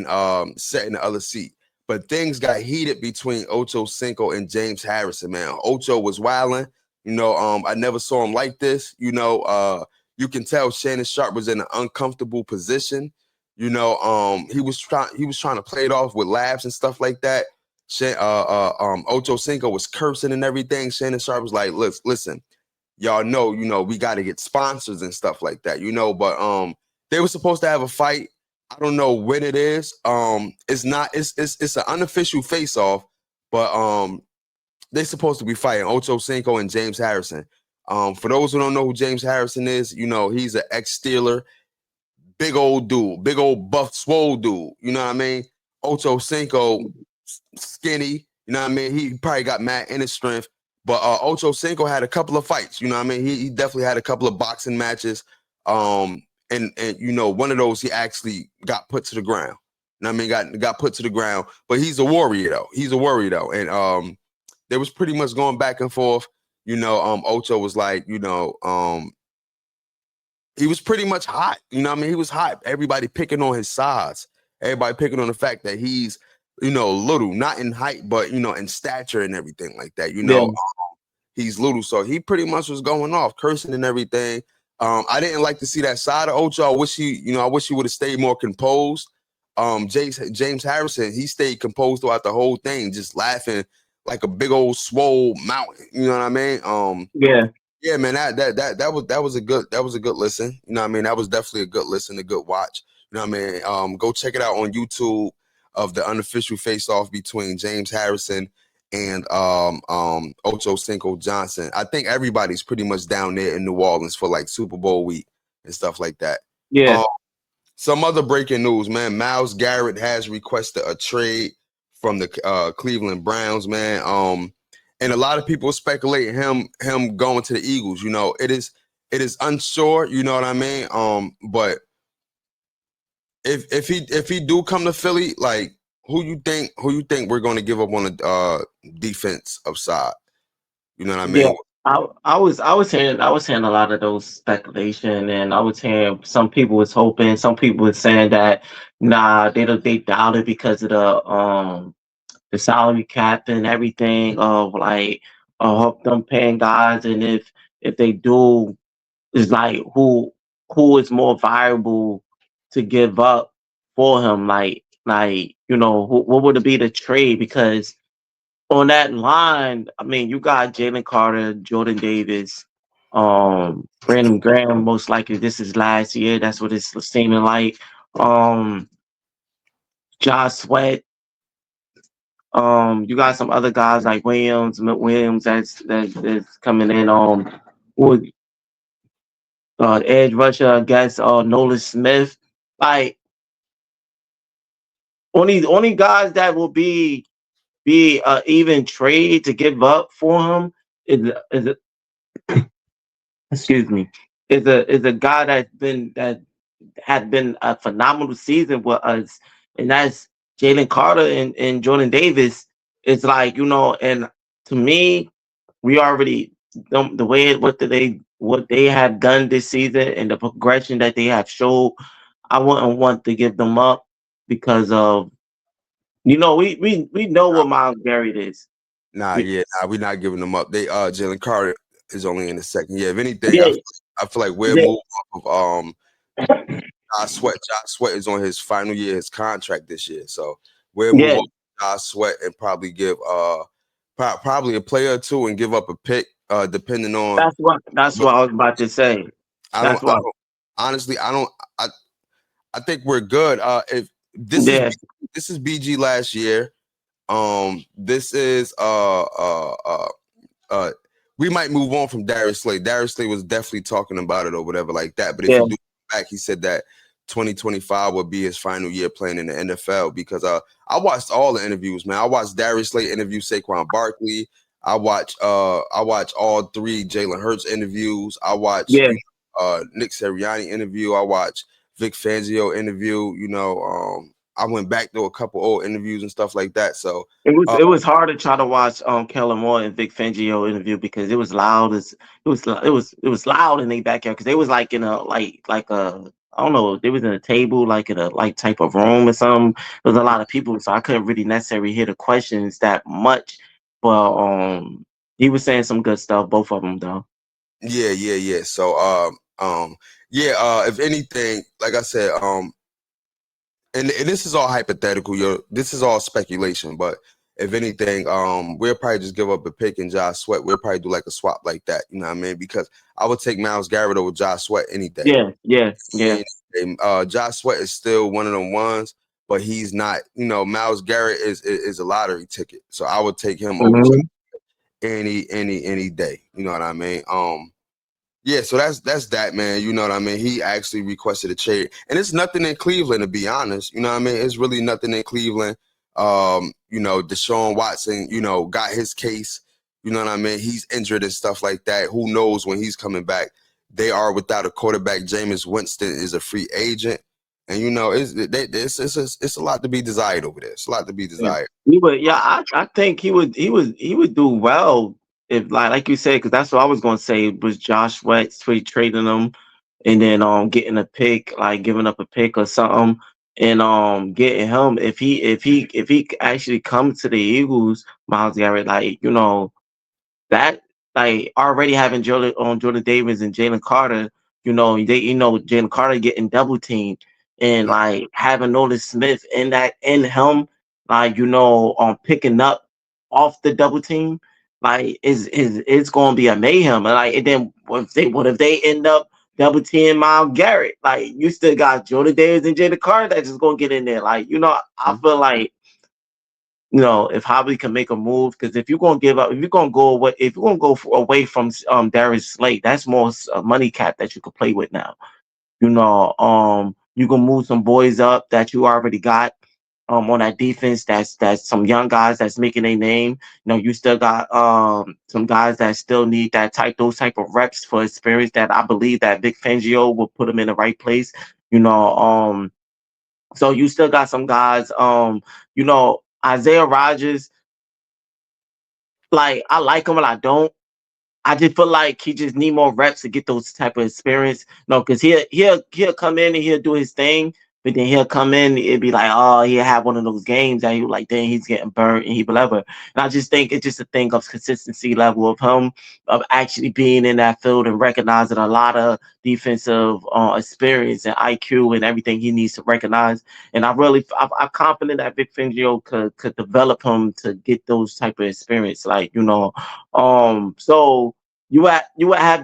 sat in the other seat. But things got heated between Ochocinco and James Harrison, man. Ocho was wilding. I never saw him like this. You can tell Shannon Sharp was in an uncomfortable position. He was trying to play it off with laughs and stuff like that. Ochocinco was cursing and everything. Shannon Sharp was like, listen, y'all know, we got to get sponsors and stuff like that, but they were supposed to have a fight. I don't know when it is. It's an unofficial face-off, but they're supposed to be fighting Ochocinco and James Harrison. For those who don't know who James Harrison is, he's an ex-Steeler, big old dude, big old buff, swole dude. You know what I mean? Ochocinco, skinny. You know what I mean? He probably got mad in his strength. But Ochocinco had a couple of fights. You know what I mean? He definitely had a couple of boxing matches. And one of those he actually got put to the ground. You know what I mean? Got put to the ground. But he's a warrior though. And they was pretty much going back and forth. Ocho was like, he was pretty much hot. You know what I mean? He was hot. Everybody picking on his size. Everybody picking on the fact that he's, little, not in height, but, in stature and everything like that. He's little. So he pretty much was going off, cursing and everything. I didn't like to see that side of Ocho. I wish he would have stayed more composed. James Harrison, he stayed composed throughout the whole thing, just laughing like a big old swole mountain. You know what I mean? Yeah, man, that was a good listen. You know what I mean? That was definitely a good listen, a good watch. You know what I mean? Go check it out on YouTube of the unofficial face-off between James Harrison and Ochocinco Johnson. I think everybody's pretty much down there in New Orleans for like Super Bowl week and stuff like that. Yeah. Some other breaking news, man. Myles Garrett has requested a trade from the Cleveland Browns, man. And a lot of people speculate him going to the Eagles. It is unsure. You know what I mean? But if he do come to Philly, like who you think we're going to give up on the defense side? You know what I mean? Yeah. I was hearing a lot of those speculation, and I was hearing some people was hoping, some people was saying that they doubted because of the salary cap and everything of like help them paying guys, and if they do, is like who is more viable to give up for him, like what would it be the trade? Because on that line, I mean, you got Jalen Carter, Jordan Davis, Brandon Graham. Most likely, this is last year. That's what it's seeming like. Josh Sweat. You got some other guys like Williams that's coming in. With edge rusher against Nolan Smith. Like only guys that will be even trade to give up for him is excuse me, is a guy that had been a phenomenal season with us, and that's Jalen Carter and Jordan Davis. It's like, and to me, we already the way what they have done this season and the progression that they have showed. I wouldn't want to give them up because of we know what Myles Garrett is. We're not giving them up. They Jalen Carter is only in the second year. If anything, Yeah. I feel like we're moving off of Josh Sweat. Josh Sweat is on his final year, his contract this year. So we're moving off Josh Sweat and probably give probably a player or two and give up a pick, depending on. That's what I was about to say. Honestly, I think we're good. If this is BG last year. This is we might move on from Darius Slay. Darius Slay was definitely talking about it or whatever like that. But if you do back, he said that 2025 would be his final year playing in the NFL because I watched all the interviews, man. I watched Darius Slay interview Saquon Barkley. I watched all three Jalen Hurts interviews. I watched Nick Sirianni interview. I watched Vic Fangio interview. I went back to a couple old interviews and stuff like that. So it was hard to try to watch Kellen Moore and Vic Fangio interview because it was loud. It was loud in their backyard because they was like in a like a I don't know, they was in a table, like in a like type of room or something. There was a lot of people, so I couldn't really necessarily hear the questions that much. But he was saying some good stuff, both of them though. Yeah. So yeah, if anything, like I said, and this is all hypothetical. This is all speculation, but if anything, we'll probably just give up a pick and Josh Sweat. We'll probably do like a swap like that. You know what I mean? Because I would take Myles Garrett over Josh Sweat any day. Yeah. Josh Sweat is still one of them ones, but he's not. You know, Myles Garrett is a lottery ticket, so I would take him over Hmm. any day. You know what I mean? Yeah, so that's that, man. You know what I mean? He actually requested a trade, and it's nothing in Cleveland, to be honest. You know what I mean? It's really nothing in Cleveland. You know, Deshaun Watson, you know, got his case. You know what I mean? He's injured and stuff like that. Who knows when he's coming back? They are without a quarterback. Jameis Winston is a free agent, and you know, it's a lot to be desired over there. It's a lot to be Yeah. desired. He would, yeah, I think he would do well if like you said, because that's what I was gonna say was Josh Sweat trading him and then getting a pick, like giving up a pick or something, and getting him if he actually comes to the Eagles, Myles Garrett, like that like already having Jordan Davis and Jalen Carter, Jalen Carter getting double teamed and like having Nolan Smith in him, like picking up off the double team, like is it's gonna be a mayhem. And then what if they end up double teaming Myles Garrett? Like you still got Jordan Davis and Jalen Carter that's just gonna get in there. Like, I feel like if Hobby can make a move, because if you're gonna give up, if you're gonna go away, if you're gonna go away from Darius Slate, that's more money cap that you could play with now. You can move some boys up that you already got on that defense. That's some young guys that's making a name. You still got some guys that still need those type of reps for experience. That I believe that Vic Fangio will put them in the right place. You know, so you still got some guys. Isaiah Rogers, like I like him and I don't. I just feel like he just need more reps to get those type of experience. No, because he'll come in and he'll do his thing, but then he'll come in, it'd be like, oh, he'll have one of those games that he like, then he's getting burnt and he whatever. And I just think it's just a thing of consistency level of him, of actually being in that field and recognizing a lot of defensive experience and IQ and everything he needs to recognize. And I'm confident that Vic Fangio could develop him to get those type of experience. Like, so you would have